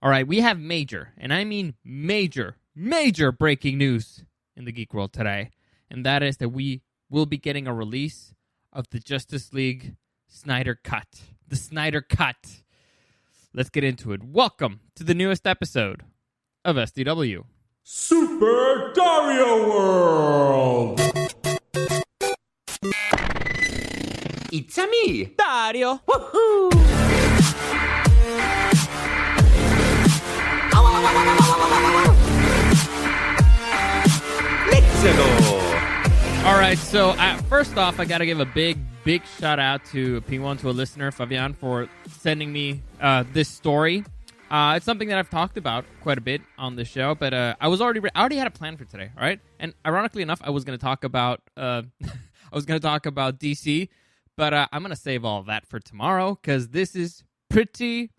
All right, we have major, and I mean major breaking news in the geek world today, and that is that we will be getting a release of the Justice League Snyder Cut. The Snyder Cut. Let's get into it. Welcome to the newest episode of SDW. Super Dario World! It's a me, Dario! Woohoo! Let's go! All right, so first off, I got to give a big shout out to P1, to a listener, Fabian, for sending me this story. It's something that I've talked about quite a bit on the show, but I already had a plan for today, all right? And ironically enough, I was going to talk about DC, but I'm going to save all of that for tomorrow because this is pretty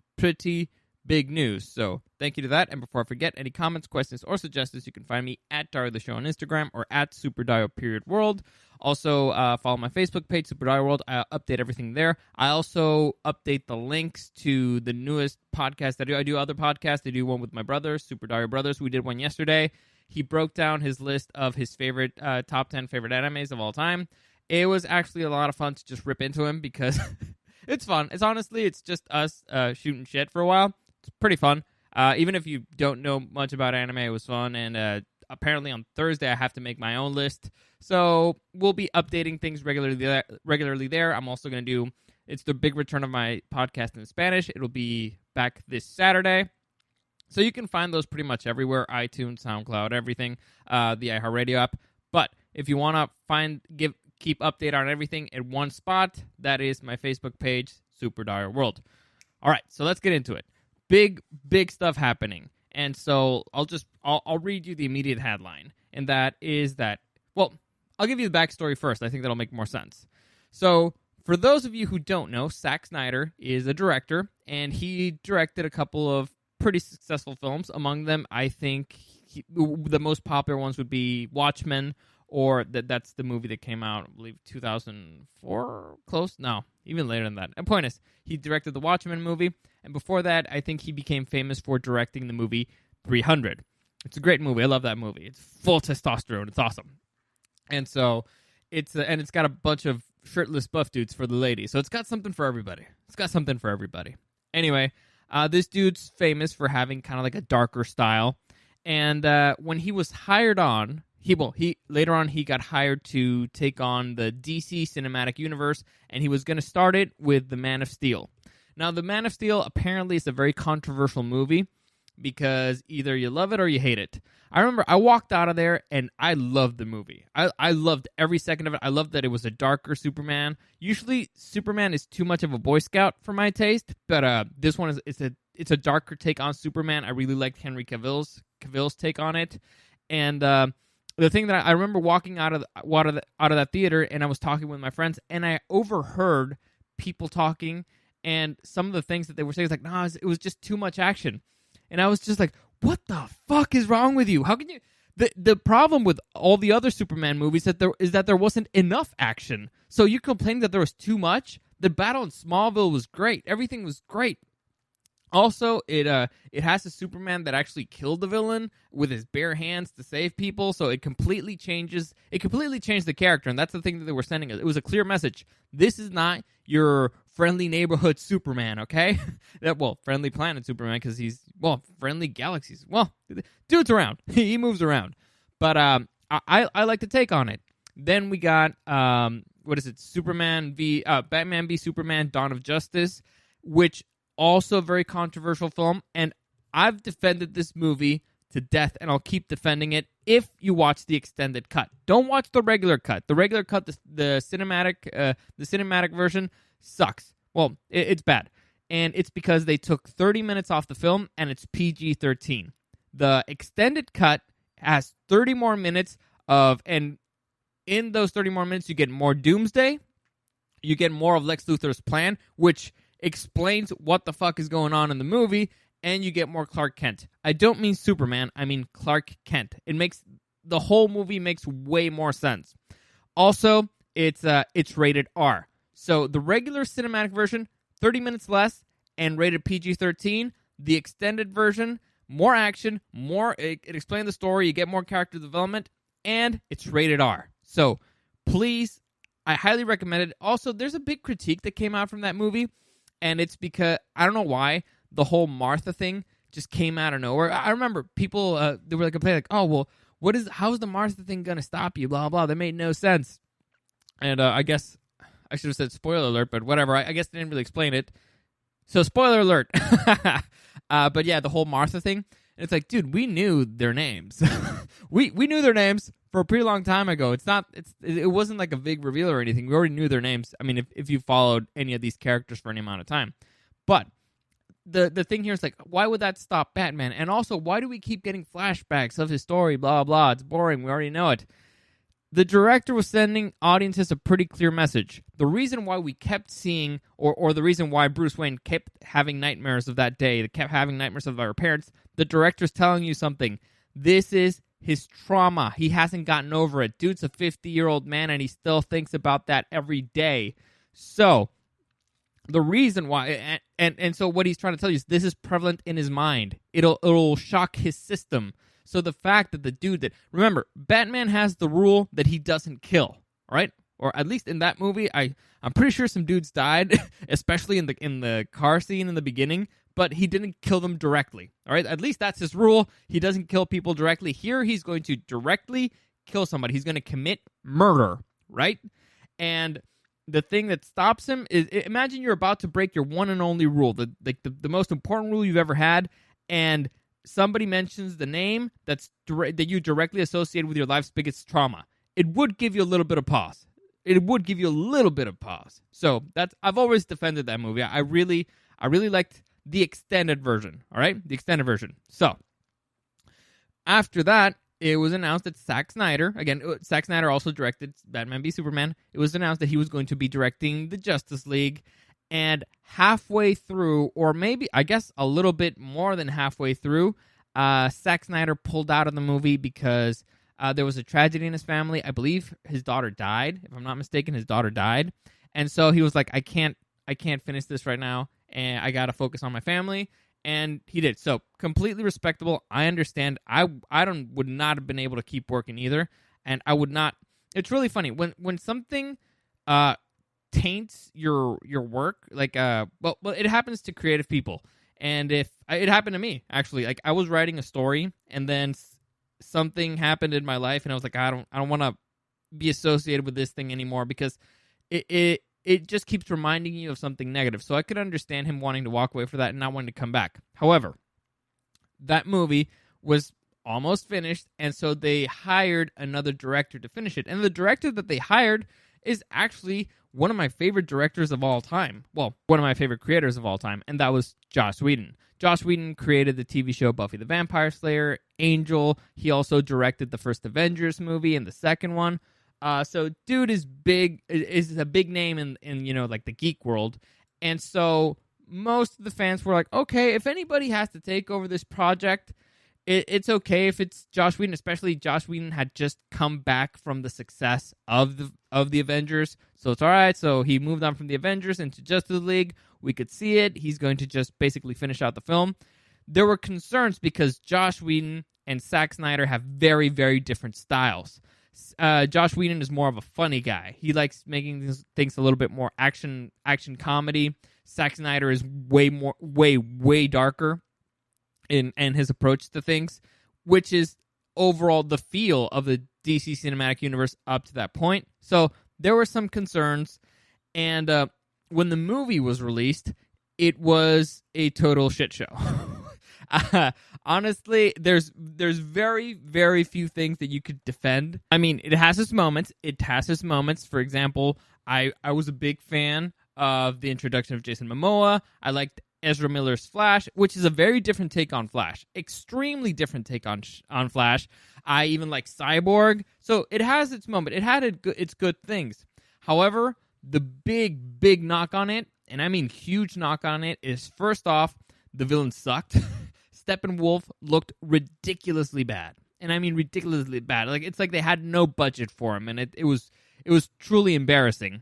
big news. So thank you to that. And before I forget, any comments, questions, or suggestions, you can find me at Dario the Show on Instagram or at SuperDario_World. Also, follow my Facebook page, Super Dario World. I update everything there. I also update the links to the newest podcast that I do. I do other podcasts. I do one with my brother, Super Dario Brothers. We did one yesterday. He broke down his list of his favorite top 10 favorite animes of all time. It was actually a lot of fun to just rip into him because it's fun. It's just us shooting shit for a while. It's pretty fun. Even if you don't know much about anime, it was fun. And apparently on Thursday, I have to make my own list. So we'll be updating things regularly there. I'm also going to it's the big return of my podcast in Spanish. It'll be back this Saturday. So you can find those pretty much everywhere, iTunes, SoundCloud, everything, the iHeartRadio app. But if you want to keep update on everything in one spot, that is my Facebook page, Super Dario World. All right, so let's get into it. Big stuff happening. And so I'll read you the immediate headline. And that is that, well, I'll give you the backstory first. I think that'll make more sense. So for those of you who don't know, Zack Snyder is a director, and he directed a couple of pretty successful films. Among them, I think the most popular ones would be Watchmen, or that's the movie that came out, I believe, 2004? Close? No, even later than that. And point is, he directed the Watchmen movie, and before that, I think he became famous for directing the movie 300. It's a great movie. I love that movie. It's full testosterone. It's awesome. And so, it's got a bunch of shirtless buff dudes for the ladies. So it's got something for everybody. Anyway, this dude's famous for having kind of like a darker style. And when he was hired on, later on he got hired to take on the DC cinematic universe, and he was going to start it with The Man of Steel. Now, The Man of Steel apparently is a very controversial movie because either you love it or you hate it. I remember I walked out of there and I loved the movie. I loved every second of it. I loved that it was a darker Superman. Usually Superman is too much of a Boy Scout for my taste, but this one it's a darker take on Superman. I really liked Henry Cavill's take on it. And the thing that I remember walking out of that theater, and I was talking with my friends, and I overheard people talking, and some of the things that they were saying was like, "Nah, it was just too much action," and I was just like, "What the fuck is wrong with you? How can you?" The problem with all the other Superman movies is that there wasn't enough action. So you complain that there was too much. The battle in Smallville was great. Everything was great. Also, it has a Superman that actually killed the villain with his bare hands to save people, so it completely changed the character, and that's the thing that they were sending us. It was a clear message. This is not your friendly neighborhood Superman, okay? Friendly planet Superman, because friendly galaxies. Well, dude's around. He moves around. But I like to take on it. Then we got, Batman v Superman, Dawn of Justice, which also a very controversial film, and I've defended this movie to death, and I'll keep defending it if you watch the extended cut. Don't watch the regular cut. The regular cut, the cinematic version, sucks. Well, it's bad, and it's because they took 30 minutes off the film, and it's PG-13. The extended cut has 30 more minutes and in those 30 more minutes, you get more Doomsday, you get more of Lex Luthor's plan, which explains what the fuck is going on in the movie, and you get more Clark Kent. I don't mean Superman, I mean Clark Kent. The whole movie makes way more sense. Also, it's rated R. So the regular cinematic version, 30 minutes less, and rated PG-13. The extended version, more action, it explains the story, you get more character development, and it's rated R. So please, I highly recommend it. Also, there's a big critique that came out from that movie, and it's because, I don't know why, the whole Martha thing just came out of nowhere. I remember people, they were like complaining, like, oh, well, how's the Martha thing going to stop you, blah, blah. That made no sense. And I guess I should have said spoiler alert, but whatever. I guess they didn't really explain it. So spoiler alert. But yeah, the whole Martha thing. And it's like, dude, we knew their names. we knew their names for a pretty long time ago. It wasn't like a big reveal or anything. We already knew their names. I mean, if you followed any of these characters for any amount of time. But the thing here is like, why would that stop Batman? And also, why do we keep getting flashbacks of his story, blah, blah. It's boring. We already know it. The director was sending audiences a pretty clear message. The reason why we kept seeing, or the reason why Bruce Wayne kept having nightmares of that day, kept having nightmares of our parents, the director's telling you something. This is his trauma. He hasn't gotten over it. Dude's a 50-year-old man, and he still thinks about that every day. So, the reason why, and so what he's trying to tell you is this is prevalent in his mind. It'll shock his system. So the fact that the dude that, remember, Batman has the rule that he doesn't kill, right? Or at least in that movie, I'm pretty sure some dudes died, especially in the car scene in the beginning, but he didn't kill them directly, all right? At least that's his rule. He doesn't kill people directly. Here, he's going to directly kill somebody. He's going to commit murder, right? And the thing that stops him is, imagine you're about to break your one and only rule, the most important rule you've ever had, and somebody mentions the name that you directly associate with your life's biggest trauma. It would give you a little bit of pause. So I've always defended that movie. I really liked the extended version. All right, the extended version. So after that, it was announced that Zack Snyder also directed Batman v Superman. It was announced that he was going to be directing the Justice League. And halfway through, or maybe, I guess, a little bit more than halfway through, Zack Snyder pulled out of the movie because there was a tragedy in his family. I believe his daughter died. If I'm not mistaken, his daughter died. And so he was like, I can't finish this right now, and I got to focus on my family. And he did. So completely respectable. I understand. I would not have been able to keep working either. And I would not. It's really funny. When something taints your work, like well it happens to creative people, and if it happened to me, actually, like I was writing a story and then something happened in my life and I was like, I don't want to be associated with this thing anymore because it just keeps reminding you of something negative. So I could understand him wanting to walk away for that and not wanting to come back. However, that movie was almost finished, and so they hired another director to finish it, and the director that they hired is actually one of my favorite directors of all time. Well, one of my favorite creators of all time, and that was Joss Whedon. Joss Whedon created the TV show Buffy the Vampire Slayer, Angel. He also directed the first Avengers movie and the second one. So dude is a big name in like the geek world. And so most of the fans were like, okay, if anybody has to take over this project, it's okay if it's Joss Whedon, especially Joss Whedon had just come back from the success of the Avengers. So it's all right. So he moved on from the Avengers into Justice League. We could see it. He's going to just basically finish out the film. There were concerns because Joss Whedon and Zack Snyder have very, very different styles. Joss Whedon is more of a funny guy. He likes making things a little bit more action comedy. Zack Snyder is way darker in his approach to things, which is overall the feel of the DC Cinematic Universe up to that point. So there were some concerns, and when the movie was released, it was a total shit show. Honestly, there's very, very few things that you could defend. I mean, it has its moments. For example, I was a big fan of the introduction of Jason Momoa. I liked Ezra Miller's Flash, which is a very different take on Flash. Extremely different take on Flash. I even like Cyborg. So it has its moment. It had its good things. However, the big knock on it, and I mean huge knock on it, is first off, the villain sucked. Steppenwolf looked ridiculously bad. And I mean ridiculously bad. Like it's like they had no budget for him, and it was truly embarrassing.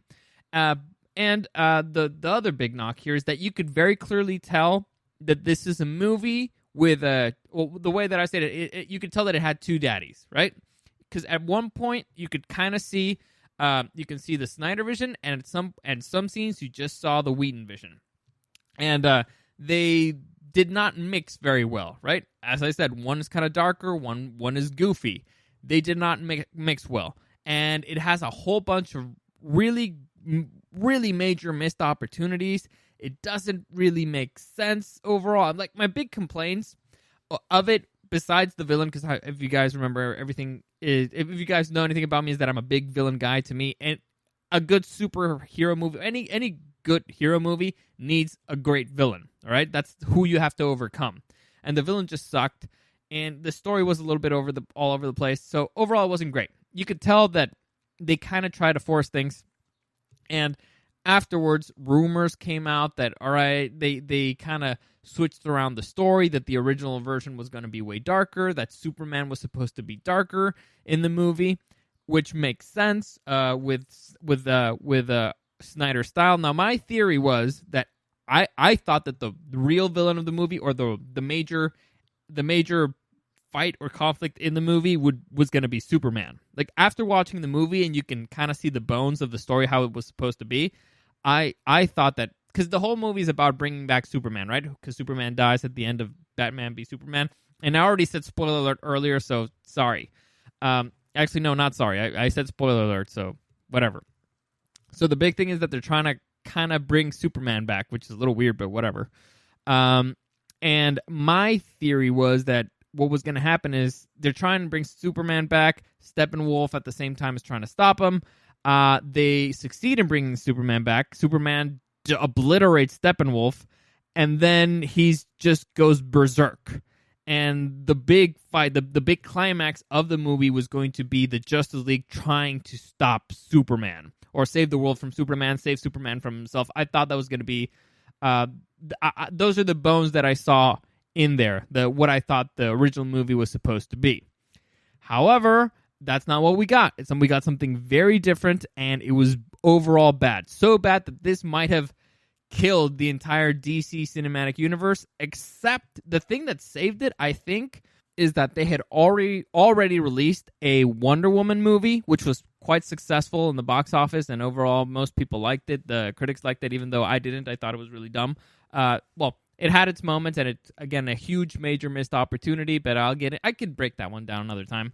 And the other big knock here is that you could very clearly tell that this is a movie with the way that I said it, you could tell that it had two daddies, right? Because at one point you could kind of see, you can see the Snyder vision, and some scenes you just saw the Whedon vision, and they did not mix very well, right? As I said, one is kind of darker, one is goofy. They did not mix well, and it has a whole bunch of really major missed opportunities. It doesn't really make sense overall. Like, my big complaints of it, besides the villain, because if you guys remember, everything is, if you guys know anything about me, is that I'm a big villain guy. To me, and a good superhero movie, any good hero movie needs a great villain. All right, that's who you have to overcome. And the villain just sucked, and the story was a little bit all over the place. So overall, it wasn't great. You could tell that they kind of try to force things, and afterwards, rumors came out that, all right, they kind of switched around the story, that the original version was going to be way darker, that Superman was supposed to be darker in the movie, which makes sense with Snyder style. Now, my theory was that I thought that the real villain of the movie, or the major fight or conflict in the movie was going to be Superman. Like, after watching the movie, and you can kind of see the bones of the story, how it was supposed to be, I thought that, because the whole movie is about bringing back Superman, right? Because Superman dies at the end of Batman v Superman. And I already said spoiler alert earlier, so sorry. Actually, no, not sorry. I said spoiler alert, so whatever. So the big thing is that they're trying to kind of bring Superman back, which is a little weird, but whatever. And my theory was that what was going to happen is they're trying to bring Superman back. Steppenwolf at the same time is trying to stop him. They succeed in bringing Superman back. Superman obliterates Steppenwolf, and then he just goes berserk. And the big fight, the big climax of the movie was going to be the Justice League trying to stop Superman, or save the world from Superman, save Superman from himself. I thought that was going to be... those are the bones that I saw in there, what I thought the original movie was supposed to be. However, that's not what we got. We got something very different, and it was overall bad. So bad that this might have killed the entire DC cinematic universe, except the thing that saved it, I think, is that they had already released a Wonder Woman movie, which was quite successful in the box office, and overall, most people liked it. The critics liked it, even though I didn't. I thought it was really dumb. Well, it had its moments, and it's, again, a huge, major missed opportunity, but I'll get it. I could break that one down another time.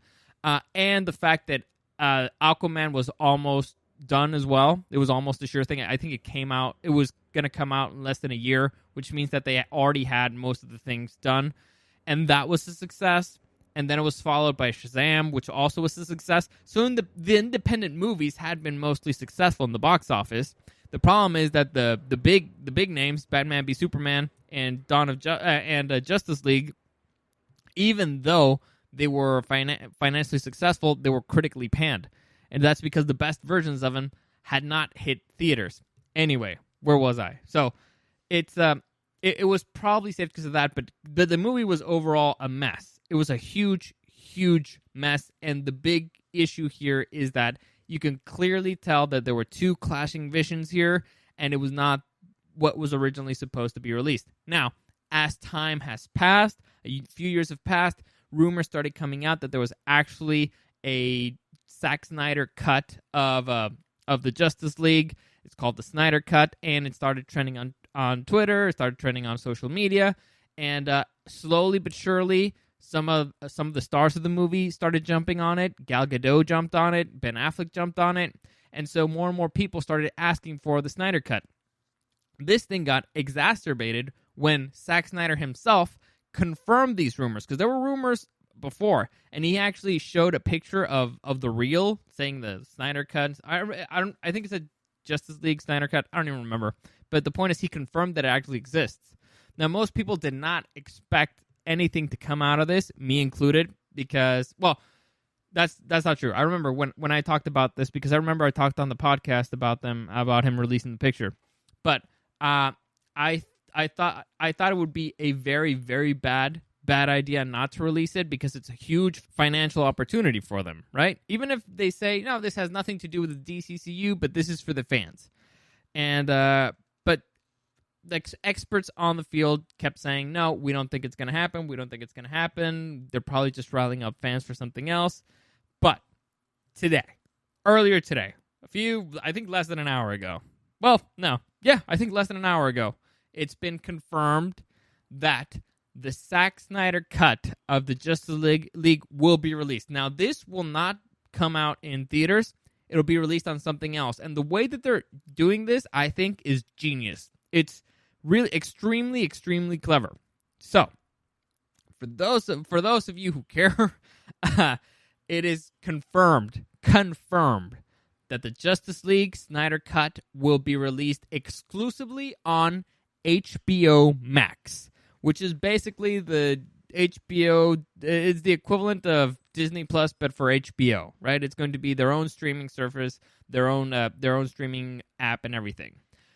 And the fact that Aquaman was almost done as well. It was almost a sure thing. I think it was going to come out in less than a year, which means that they already had most of the things done. And that was a success. And then it was followed by Shazam, which also was a success. So the independent movies had been mostly successful in the box office. The problem is that the big names, Batman v Superman and Justice League, even though they were financially successful, they were critically panned. And that's because the best versions of them had not hit theaters. Anyway, where was I? So it was probably safe because of that, but the movie was overall a mess. It was a huge, huge mess, and the big issue here is that you can clearly tell that there were two clashing visions here, and it was not what was originally supposed to be released. Now, as time has passed, a few years have passed, rumors started coming out that there was actually a Snyder Cut of the Justice League. It's called the Snyder Cut, and it started trending on Twitter. It started trending on social media, and slowly but surely, some of the stars of the movie started jumping on it. Gal Gadot jumped on it. Ben Affleck jumped on it, and so more and more people started asking for the Snyder Cut. This thing got exacerbated when Zack Snyder himself confirmed these rumors, because there were rumors before, and he actually showed a picture of the reel saying the Snyder Cut. I think it's a Justice League Snyder Cut. I don't even remember, but the point is he confirmed that it actually exists. Now, most people did not expect anything to come out of this, me included, because, well, that's not true. I remember when I talked about this, because I remember I talked on the podcast about him releasing the picture, but I thought it would be a very, very bad idea not to release it, because it's a huge financial opportunity for them, right? Even if they say, no, this has nothing to do with the DCCU, but this is for the fans. And but experts on the field kept saying, no, we don't think it's going to happen. We don't think it's going to happen. They're probably just riling up fans for something else. But earlier today, I think less than an hour ago. Well, no. Yeah, I think less than an hour ago. It's been confirmed that the Zack Snyder cut of the Justice League will be released. Now, this will not come out in theaters. It'll be released on something else. And the way that they're doing this, I think, is genius. It's really extremely, extremely clever. So, for those of you who care, it is confirmed that the Justice League Snyder Cut will be released exclusively on HBO Max, which is basically the HBO. It's the equivalent of Disney Plus, but for HBO, right? It's going to be their own streaming service, their own streaming app, and everything.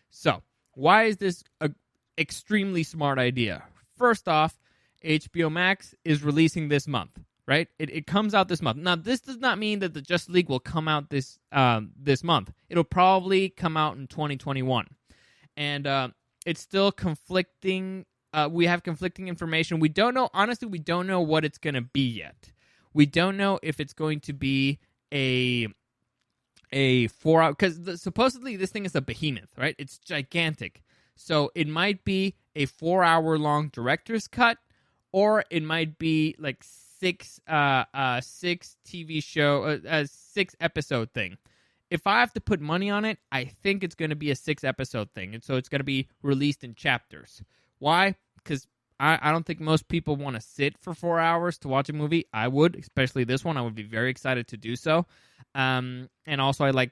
So, why is this an extremely smart idea? First off, HBO Max is releasing this month, right? It comes out this month. Now, this does not mean that the Justice League will come out this month. It'll probably come out in 2021, and it's still conflicting. We have conflicting information. We don't know. Honestly, we don't know what it's going to be yet. We don't know if it's going to be a 4-hour, because supposedly this thing is a behemoth, right? It's gigantic. So it might be a 4-hour-long director's cut, or it might be like six TV show, a 6-episode thing. If I have to put money on it, I think it's going to be a 6-episode thing, and so it's going to be released in chapters. Why? Because I don't think most people want to sit for 4 hours to watch a movie. I would, especially this one. I would be very excited to do so. And also, I like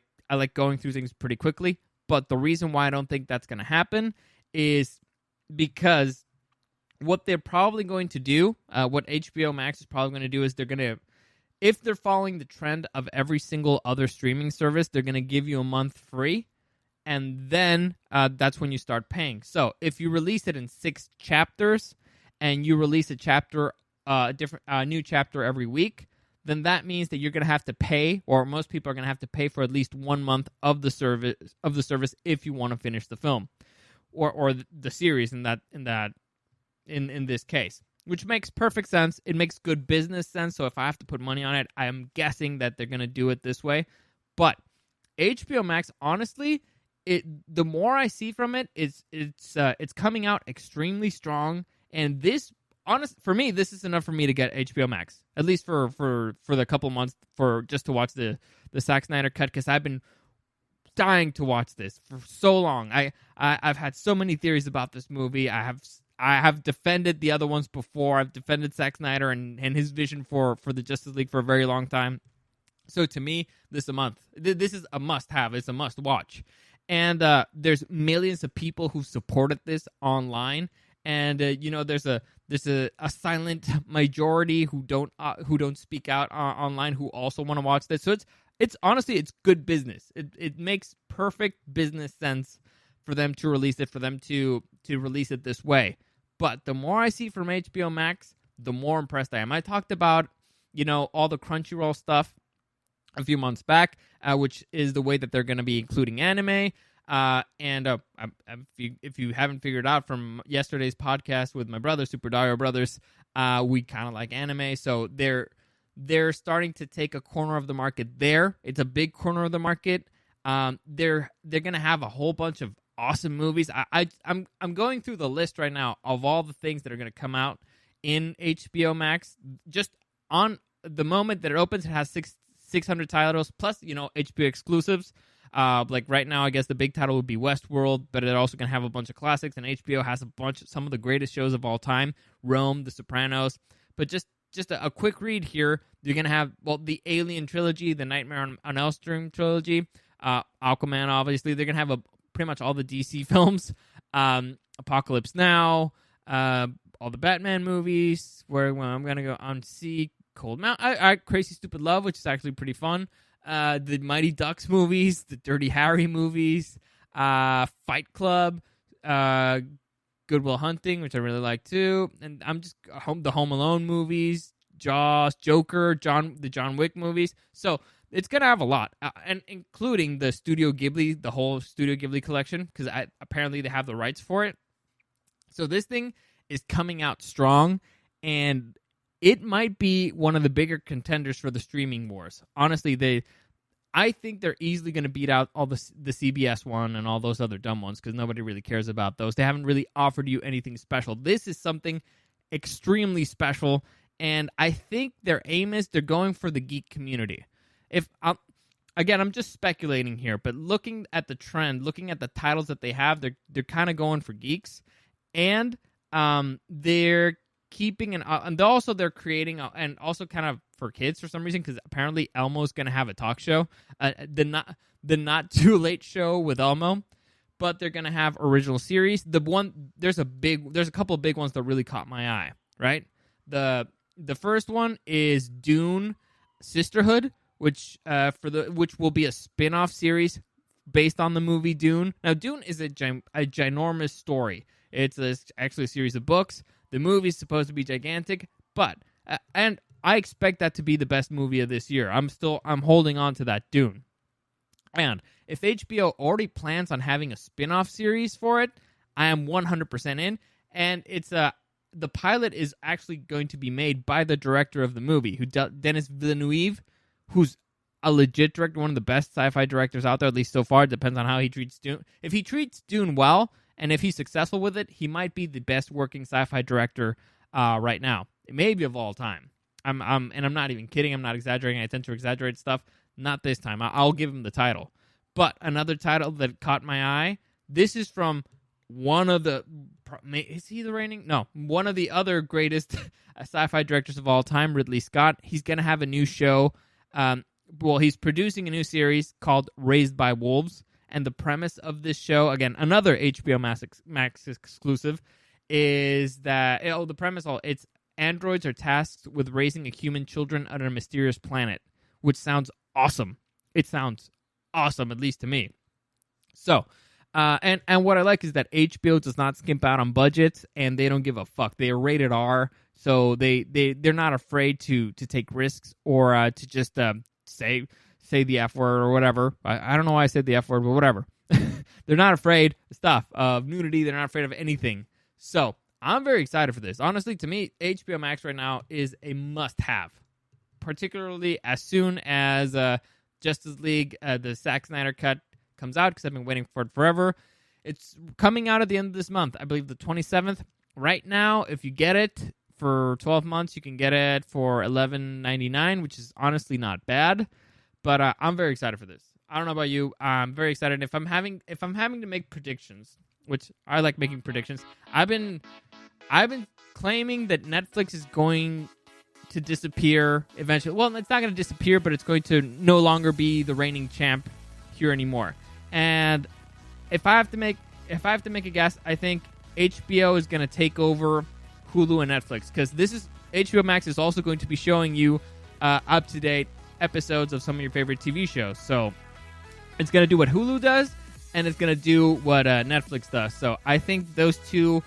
going through things pretty quickly. But the reason why I don't think that's going to happen is because what they're probably going to do, what HBO Max is probably going to do, is they're going to, if they're following the trend of every single other streaming service, they're going to give you a month free. And then that's when you start paying. So if you release it in 6 chapters, and you release a new chapter every week, then that means that you're going to have to pay, or most people are going to have to pay for at least 1 month of the service if you want to finish the film, or the series in this case, which makes perfect sense. It makes good business sense. So if I have to put money on it, I am guessing that they're going to do it this way. But HBO Max, honestly, the more I see from it, it's coming out extremely strong, and for me, this is enough for me to get HBO Max, at least for the couple months just to watch the Zack Snyder cut, because I've been dying to watch this for so long. I've had so many theories about this movie. I have defended the other ones before. I've defended Zack Snyder and his vision for the Justice League for a very long time. So to me, this is a must-have. It's a must-watch. And there's millions of people who supported this online, and there's a silent majority who don't speak out online who also want to watch this. So it's honestly, it's good business. It makes perfect business sense for them to release it, for them to release it this way. But the more I see from HBO Max, the more impressed I am. I talked about all the Crunchyroll stuff a few months back, which is the way that they're going to be including anime. And if you haven't figured out from yesterday's podcast with my brother, Super Dario brothers, we kind of like anime, so they're starting to take a corner of the market there. It's a big corner of the market. They're going to have a whole bunch of awesome movies. I'm going through the list right now of all the things that are going to come out in HBO Max. Just on the moment that it opens, it has 600 titles plus HBO exclusives. Like right now, I guess the big title would be Westworld, but it also can have a bunch of classics, and HBO has some of the greatest shows of all time, Rome, The Sopranos. But just a quick read here, you're going to have, the Alien trilogy, the Nightmare on Elm Street trilogy, Aquaman, obviously. They're going to have pretty much all the DC films, Apocalypse Now, all the Batman movies, where I'm going to go on see Cold Mountain, Crazy Stupid Love, which is actually pretty fun. The Mighty Ducks movies, the Dirty Harry movies, Fight Club, Good Will Hunting, which I really like too, and I'm just the Home Alone movies, Jaws, Joker, the John Wick movies. So it's gonna have a lot, and including the Studio Ghibli, the whole Studio Ghibli collection, because apparently they have the rights for it. So this thing is coming out strong, and it might be one of the bigger contenders for the streaming wars. Honestly, I think they're easily going to beat out all the CBS one and all those other dumb ones because nobody really cares about those. They haven't really offered you anything special. This is something extremely special, and I think their aim is they're going for the geek community. Again, I'm just speculating here, but looking at the trend, looking at the titles that they have, they're kind of going for geeks, and they're keeping and also they're creating and also kind of for kids for some reason because apparently Elmo's going to have a talk show, the not too late show with Elmo, but they're going to have original series. There's a couple of big ones that really caught my eye. Right, the first one is Dune Sisterhood, which will be a spin-off series based on the movie Dune. Now, Dune is a ginormous story. It's actually a series of books. The movie is supposed to be gigantic, but and I expect that to be the best movie of this year. I'm holding on to that Dune. And if HBO already plans on having a spin-off series for it, I am 100% in. And it's the pilot is actually going to be made by the director of the movie, Denis Villeneuve, who's a legit director, one of the best sci-fi directors out there, at least so far. It depends on how he treats Dune. If he treats Dune well, and if he's successful with it, he might be the best working sci-fi director right now, maybe of all time. And I'm not even kidding. I'm not exaggerating. I tend to exaggerate stuff. Not this time. I'll give him the title. But another title that caught my eye. This is from one of the. Is he the reigning? No, one of the other greatest sci-fi directors of all time, Ridley Scott. He's going to have a new show. He's producing a new series called Raised by Wolves. And the premise of this show, again, another HBO Max exclusive, is that the premise, it's androids are tasked with raising human children on a mysterious planet, which sounds awesome. It sounds awesome, at least to me. So, and what I like is that HBO does not skimp out on budgets, and they don't give a fuck. They are rated R, so they're not afraid to take risks or to just say the F word or whatever. I don't know why I said the F word, but whatever. They're not afraid of nudity. They're not afraid of anything. So I'm very excited for this. Honestly, to me, HBO Max right now is a must-have, particularly as soon as Justice League, the Snyder Cut, comes out, because I've been waiting for it forever. It's coming out at the end of this month, I believe the 27th. Right now, if you get it for 12 months, you can get it for $11.99, which is honestly not bad. But I'm very excited for this. I don't know about you. I'm very excited. If I'm having to make predictions, which I like making predictions, I've been claiming that Netflix is going to disappear eventually. Well, it's not going to disappear, but it's going to no longer be the reigning champ here anymore. And if I have to make a guess, I think HBO is going to take over Hulu and Netflix, because HBO Max is also going to be showing you up to date episodes of some of your favorite TV shows. So it's going to do what Hulu does, and it's going to do what Netflix does. So I think those two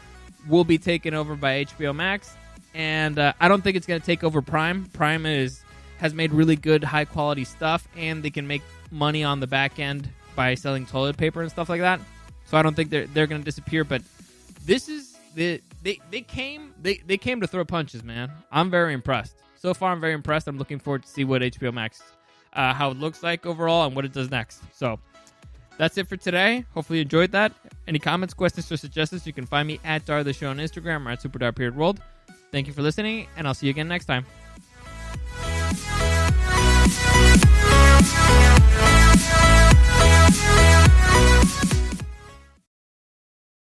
will be taken over by HBO Max, and I don't think it's going to take over Prime. Prime has made really good, high-quality stuff, and they can make money on the back end by selling toilet paper and stuff like that. So I don't think they're going to disappear, but this is they came to throw punches, man. I'm very impressed. So far, I'm very impressed. I'm looking forward to see what HBO Max, how it looks like overall and what it does next. So that's it for today. Hopefully you enjoyed that. Any comments, questions, or suggestions, you can find me at Dario the Show on Instagram or at SuperDarPeriodWorld. Thank you for listening, and I'll see you again next time.